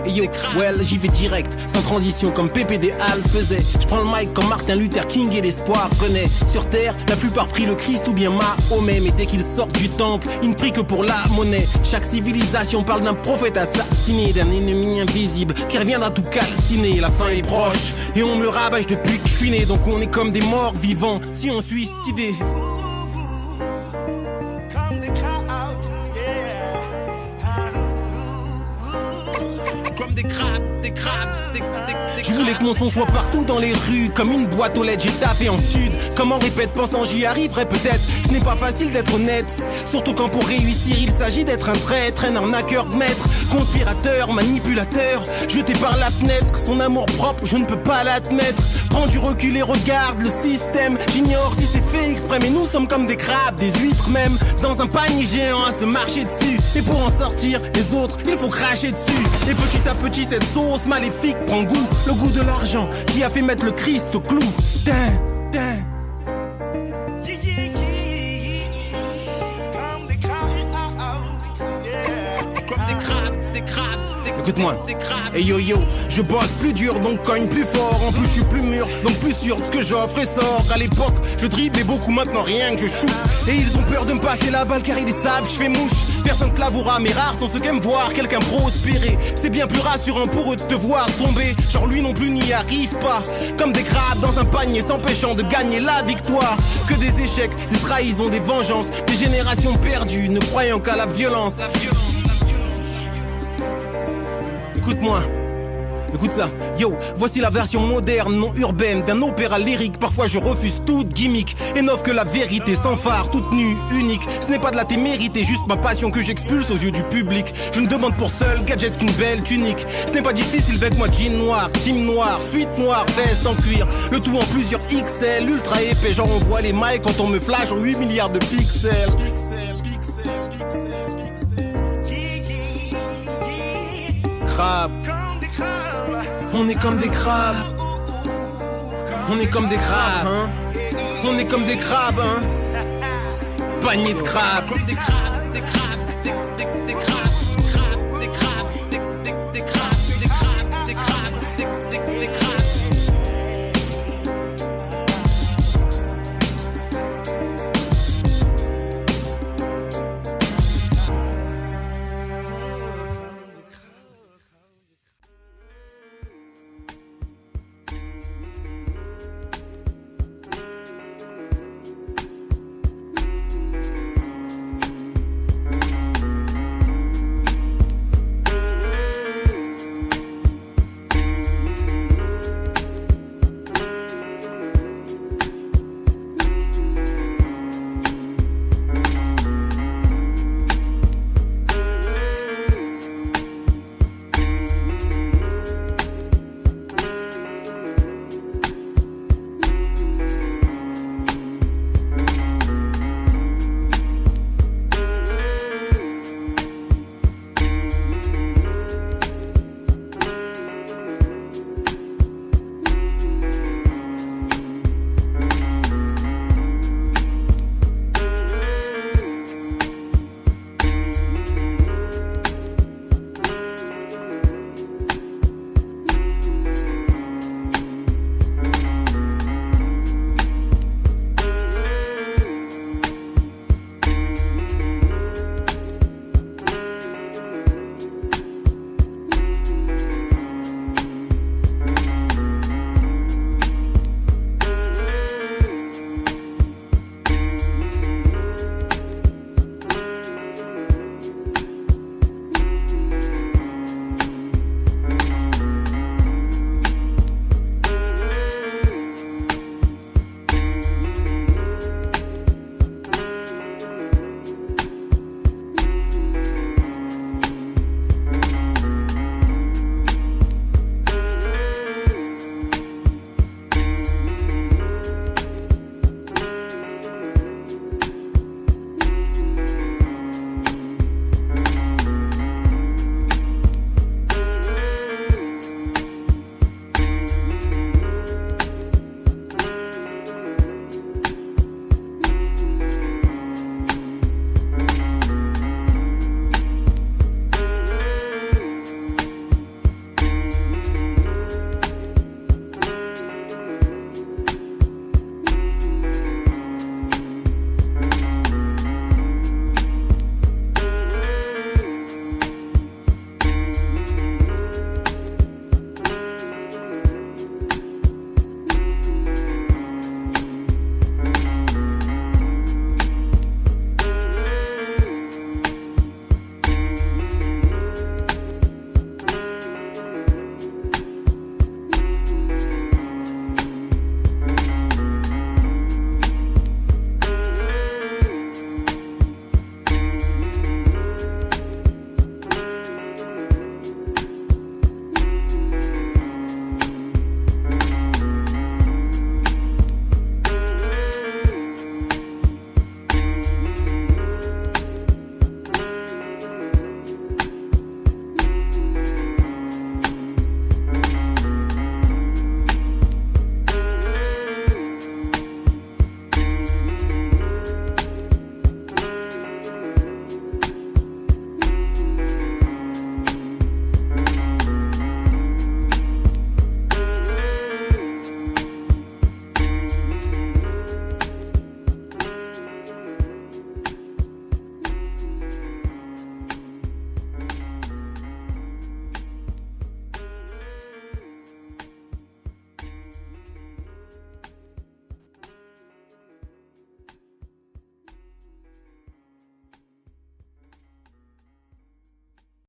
Et yo, well, j'y vais direct, sans transition comme PPD Al faisait. Je prends le mic comme Martin Luther King et l'espoir connaît. Sur terre, la plupart prient le Christ ou bien Mahomet. Mais dès qu'ils sortent du temple, ils ne prient que pour la monnaie. Chaque civilisation parle d'un prophète assassiné, d'un ennemi invisible qui reviendra tout calciner. La fin est proche et on me le rabâche depuis que je suis né. Donc on est comme des morts vivants si on suit cette idée. Je voulais que mon son soit partout dans les rues, comme une boîte aux lettres, j'ai tapé en stud. Comme on répète, pensant j'y arriverai peut-être. Ce n'est pas facile d'être honnête, surtout quand pour réussir il s'agit d'être un traître, un arnaqueur de maître, conspirateur, manipulateur, jeté par la fenêtre. Son amour propre, je ne peux pas l'admettre. Prends du recul et regarde le système. J'ignore si c'est fait exprès, mais nous sommes comme des crabes, des huîtres même, dans un panier géant à se marcher dessus. Et pour en sortir, les autres, il faut cracher dessus. Et petit à petit cette sauce maléfique prend goût. Le goût de l'argent qui a fait mettre le Christ au clou. Écoute-moi, hey yo yo, je bosse plus dur donc cogne plus fort. En plus je suis plus mûr donc plus sûr de ce que j'offre et sort. À l'époque je driblais beaucoup, maintenant rien que je shoot. Et ils ont peur de me passer la balle car ils savent que je fais mouche. Personne te l'avouera mais rares sont ceux qui aiment voir quelqu'un prospérer. C'est bien plus rassurant pour eux de te voir tomber. Genre lui non plus n'y arrive pas. Comme des crabes dans un panier s'empêchant de gagner la victoire. Que des échecs, des trahisons, des vengeances. Des générations perdues ne croyant qu'à la violence. Écoute-moi, écoute ça, yo, voici la version moderne, non urbaine, d'un opéra lyrique. Parfois je refuse toute gimmick et n'offre que la vérité, sans phare, toute nue, unique. Ce n'est pas de la témérité, juste ma passion que j'expulse aux yeux du public. Je ne demande pour seul gadget qu'une belle tunique. Ce n'est pas difficile, vêtements jean noir, team noir, suite noire, veste en cuir. Le tout en plusieurs XL, ultra épais, genre on voit les mailles quand on me flash en 8 milliards de pixels. On est comme des crabes. On est comme des crabes, hein. On est comme des crabes, hein. Panier de crabes.